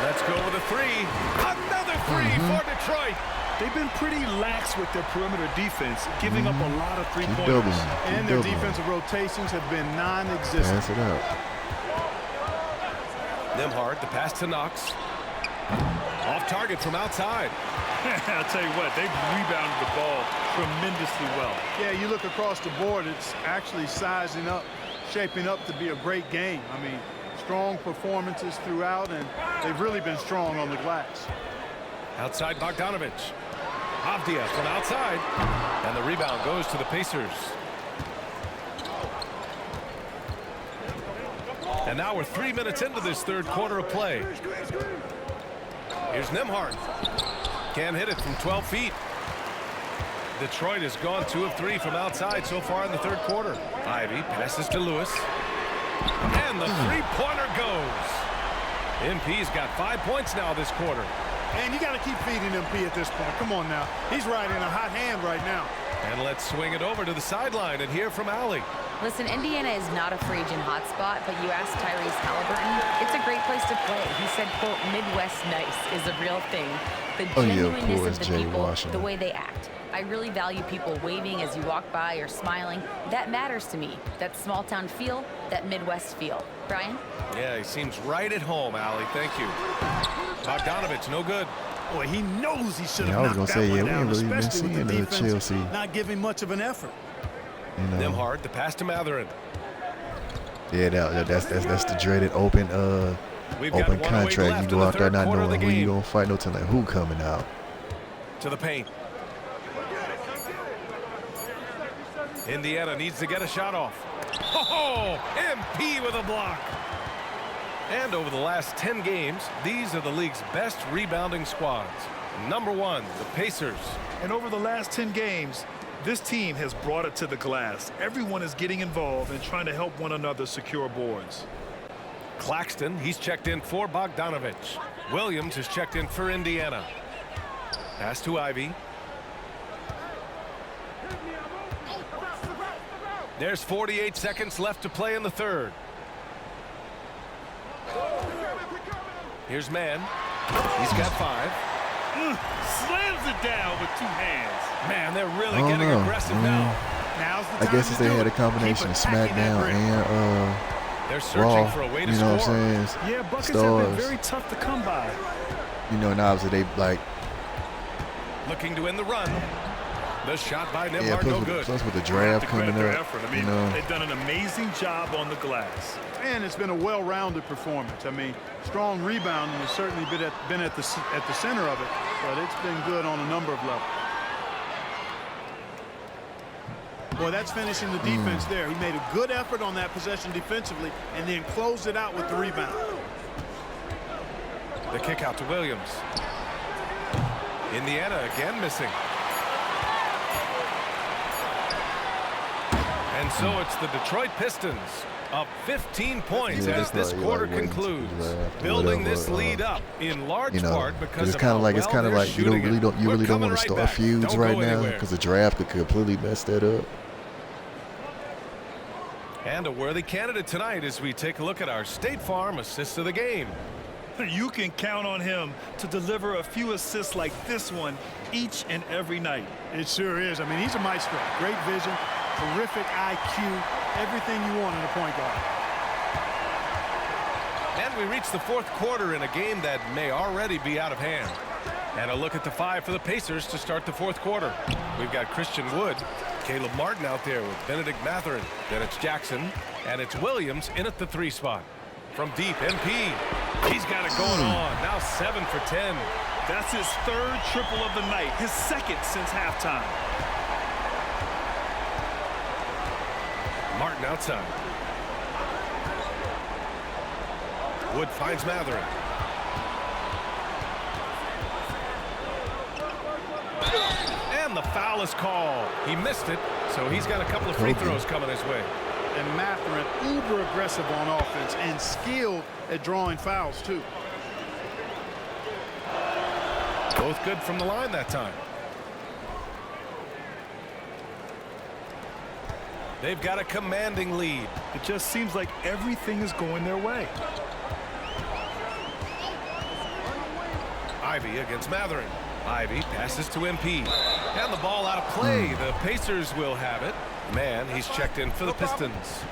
Let's go with a three. Another three for Detroit. They've been pretty lax with their perimeter defense, giving up a lot of three-pointers. And their defensive rotations have been non-existent. Pass it up. Nembhard, the pass to Knox. Off target from outside. I'll tell you what, they've rebounded the ball tremendously well. Yeah, you look across the board, it's actually sizing up, shaping up to be a great game. I mean, strong performances throughout, and they've really been strong on the glass. Outside Bogdanovich. Avdia from outside. And the rebound goes to the Pacers. And now we're 3 minutes into this third quarter of play. Here's Nembhard. Can't hit it from 12 feet. Detroit has gone 2 of 3 from outside so far in the third quarter. Ivy passes to Lewis. And the three-pointer goes. MP's got 5 points now this quarter. And you got to keep feeding MP at this point. Come on now. He's riding a hot hand right now. And let's swing it over to the sideline and hear from Allie. Listen, Indiana is not a free agent hotspot, but you asked Tyrese Halliburton, it's a great place to play. He said, quote, Midwest nice is a real thing. The genuineness of the people, the way they act. I really value people waving as you walk by or smiling. That matters to me. That small town feel, that Midwest feel. Brian? Yeah, he seems right at home, Allie. Thank you. Bogdanovich, no good. Boy, he knows he should have I was knocked gonna say, that yeah, one down, we ain't really been especially with the seeing defense Chelsea. not giving much of an effort. You know. Nembhard, the pass to Mathurin. Yeah, that's the dreaded open contract. You go out there not knowing who you gonna fight, no telling who coming out. To the paint. Indiana needs to get a shot off. Oh, MP with a block. And over the last 10 games, these are the league's best rebounding squads. Number 1, the Pacers. And over the last 10 games, this team has brought it to the glass. Everyone is getting involved and trying to help one another secure boards. Claxton, he's checked in for Bogdanovich. Williams is checked in for Indiana. Pass to Ivy. There's 48 seconds left to play in the third. Here's Mann. He's got 5. Slams it down with 2 hands. Man, they're really getting aggressive now. Now's the time I guess if they had a combination of SmackDown and they're searching Raw, for a way to you know score. what I'm saying? Yeah, buckets Stars. have been very tough to come by. You know, and obviously they like. Looking to end the run. The shot by Nembhard, Yeah, no good. plus with the draft coming up, Effort. I mean, you know. they've done an amazing job on the glass. And it's been a well-rounded performance. I mean, strong rebounding has certainly been at the center of it, but it's been good on a number of levels. Boy, that's finishing the defense there. He made a good effort on that possession defensively and then closed it out with the rebound. The kick out to Williams. Indiana again missing. And so it's the Detroit Pistons up 15 points as this quarter concludes, building this lead up in large part because it's kind of like you really don't want to start feuds right now because the draft could completely mess that up. And a worthy candidate tonight as we take a look at our State Farm assist of the game. You can count on him to deliver a few assists like this one each and every night. It sure is. I mean, he's a maestro. Great vision, terrific IQ, everything you want in a point guard. And we reach the fourth quarter in a game that may already be out of hand. And a look at the 5 for the Pacers to start the fourth quarter. We've got Christian Wood, Caleb Martin out there with Benedict Mathurin. Then it's Jackson, and it's Williams in at the 3 spot. From deep, MP. He's got it going on. Now 7 for 10. That's his 3rd triple of the night, his 2nd since halftime. Martin outside. Wood finds Mathurin. And And the foul is called. He missed it, so he's got a couple of free throws coming his way. And Mathurin, uber aggressive on offense and skilled at drawing fouls, too. Both good from the line that time. They've got a commanding lead. It just seems like everything is going their way. Ivy against Mathurin. Ivy passes to MP. And the ball out of play. The Pacers will have it. Man, he's checked in for the Pistons.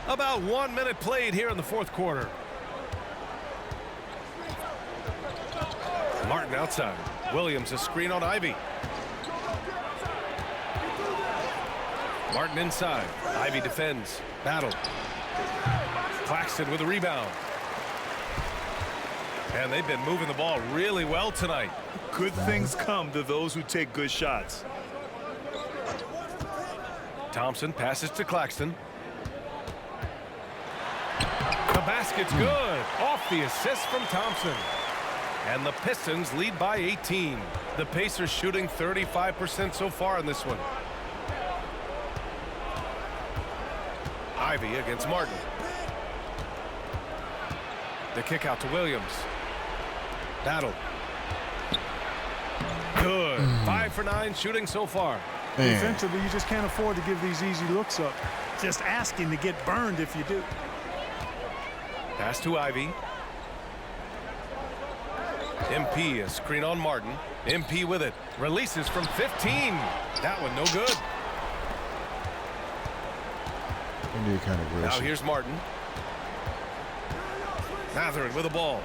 About 1 minute played here in the fourth quarter. Martin outside. Williams a screen on Ivy. Martin inside. Ivy defends. Battle. Claxton with a rebound. And they've been moving the ball really well tonight. Good things come to those who take good shots. Thompson passes to Claxton. The basket's good. Off the assist from Thompson. And the Pistons lead by 18. The Pacers shooting 35% so far in this one. Ivy against Martin. The kick out to Williams. Battle. Good. 5 for 9 shooting so far. Defensively, you just can't afford to give these easy looks up. Just asking to get burned if you do. Pass to Ivy. MP a screen on Martin. MP with it. Releases from 15. That one no good. Kind of now here's Martin. Mathurin with the ball.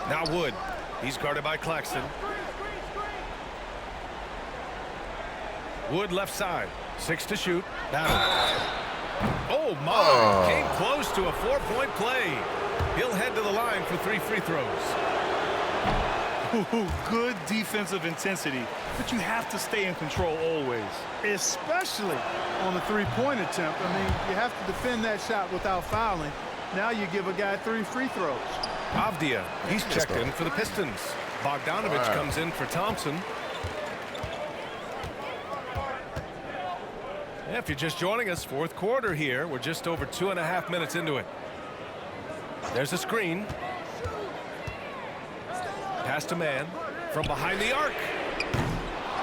Now Wood. He's guarded by Claxton. Wood left side. 6 to shoot. Battle. Oh my! Came close to a 4-point play. He'll head to the line for 3 free throws. Good defensive intensity, but you have to stay in control always. Especially on the three-point attempt. I mean, you have to defend that shot without fouling. Now you give a guy 3 free throws. Avdia, he's checked in for the Pistons. Bogdanovich comes in for Thompson. If you're just joining us, fourth quarter here. We're just over 2.5 minutes into it. There's a screen. Pass to man from behind the arc.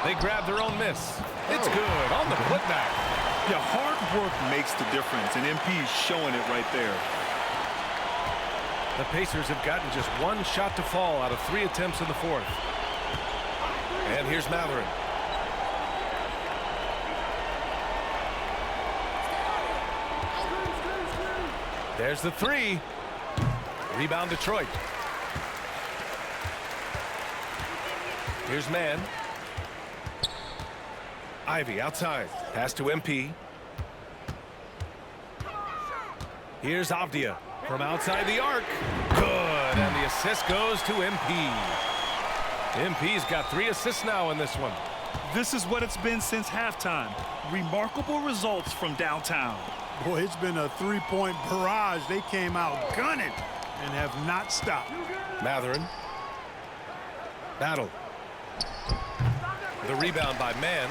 They grab their own miss. It's good on the putback. Yeah, hard work makes the difference, and MP's showing it right there. The Pacers have gotten just 1 shot to fall out of 3 attempts in the fourth. And here's Mathurin. There's the 3. Rebound Detroit. Here's man. Ivy outside. Pass to MP. Here's Avdia from outside the arc. Good. And the assist goes to MP. MP's got 3 assists now in this one. This is what it's been since halftime. Remarkable results from downtown. Boy, it's been a 3-point barrage. They came out gunning and have not stopped. Mathurin. Battle. The rebound by Mann.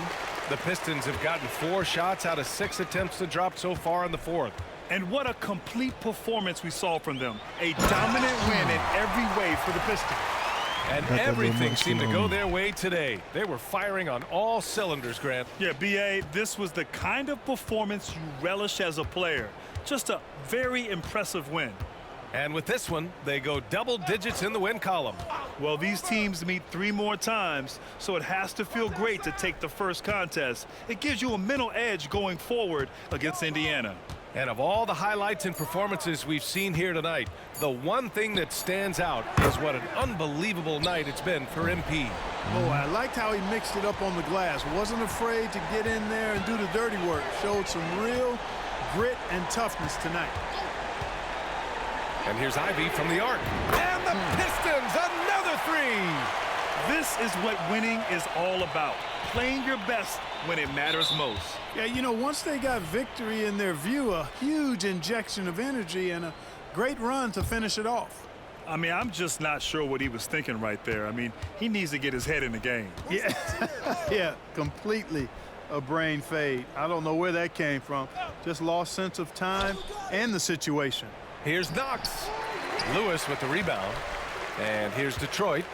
The Pistons have gotten 4 shots out of 6 attempts to drop so far in the fourth. And what a complete performance we saw from them. A dominant win in every way for the Pistons. And everything seemed to go their way today. They were firing on all cylinders, Grant. Yeah, B.A., this was the kind of performance you relish as a player. Just a very impressive win. And with this one, they go double digits in the win column. Well, these teams meet 3 more times, so it has to feel great to take the first contest. It gives you a mental edge going forward against Indiana. And of all the highlights and performances we've seen here tonight, the one thing that stands out is what an unbelievable night it's been for MP. Oh, I liked how he mixed it up on the glass. Wasn't afraid to get in there and do the dirty work. Showed some real grit and toughness tonight. And here's Ivy from the arc. And the Pistons, another 3. This is what winning is all about. Playing your best when it matters most. Yeah, you know, once they got victory in their view, a huge injection of energy and a Great run to finish it off. I mean, I'm just not sure what he was thinking right there. I mean, he needs to get his head in the game. Yeah, yeah, completely a brain fade. I don't know where that came from. Just lost sense of time and the situation. Here's Knox. Lewis with the rebound. And here's Detroit.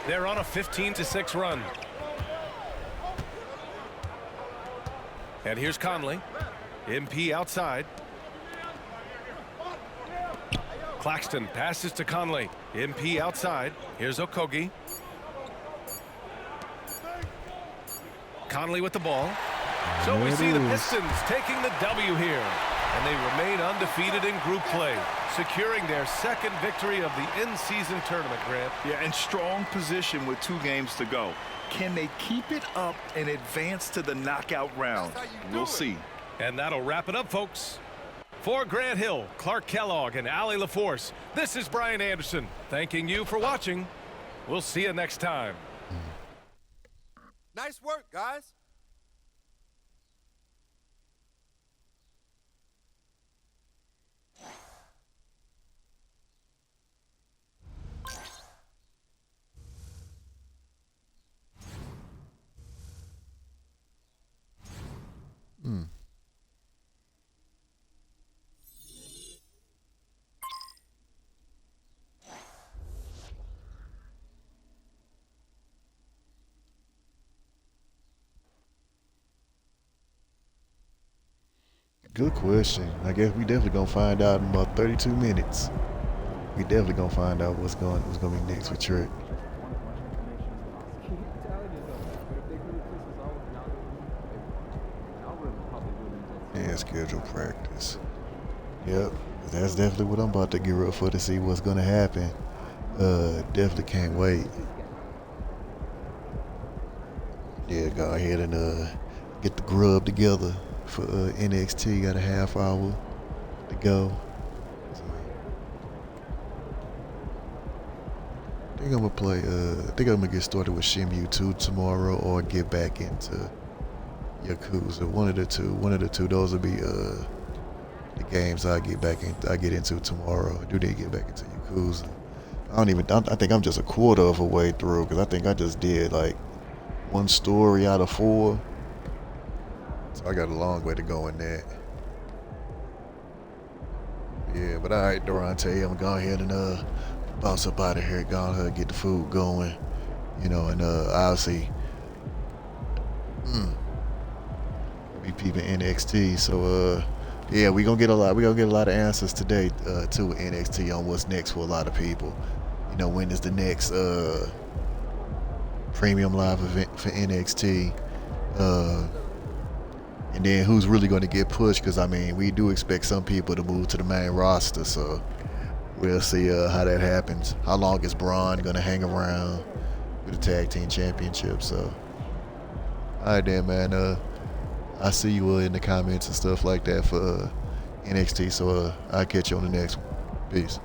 They're on a 15-6 run. And here's Conley. MP outside. Claxton passes to Conley. MP outside. Here's Okogie. Conley with the ball. So we see the Pistons taking the W here. And they remain undefeated in group play, securing their second victory of the in-season tournament, Grant. Yeah, in strong position with 2 games to go. Can they keep it up and advance to the knockout round? We'll see. And that'll wrap it up, folks. For Grant Hill, Clark Kellogg, and Allie LaForce, this is Brian Anderson, thanking you for watching. We'll see you next time. Nice work, guys. Good question. I guess we definitely gonna find out in about 32 minutes. We definitely gonna find out what's gonna be next with Trent. Yeah, scheduled practice. Yep, that's definitely what I'm about to get real for to see what's gonna happen. Definitely can't wait. Yeah, go ahead and get the grub together for NXT. Got a half hour to go. So, I think I'm gonna play. I think I'm gonna get started with Shenmue 2 tomorrow, or get back into Yakuza. One of the two. Those will be the games I get into tomorrow. I do need to get back into Yakuza. I think I'm just a quarter of a way through, because I think I just did like 1 story out of 4. So I got a long way to go in that. Yeah, but all right, Durante, I'm gonna go ahead and bounce up out of here, go ahead and get the food going, you know, and obviously be peeping NXT. So yeah, we gonna get a lot of answers today too with NXT on what's next for a lot of people. You know, when is the next premium live event for NXT? And then who's really going to get pushed? Because, I mean, we do expect some people to move to the main roster, so we'll see how that happens. How long is Braun going to hang around with the Tag Team Championship? So, all right, then, man. I see you in the comments and stuff like that for NXT, so I'll catch you on the next one. Peace.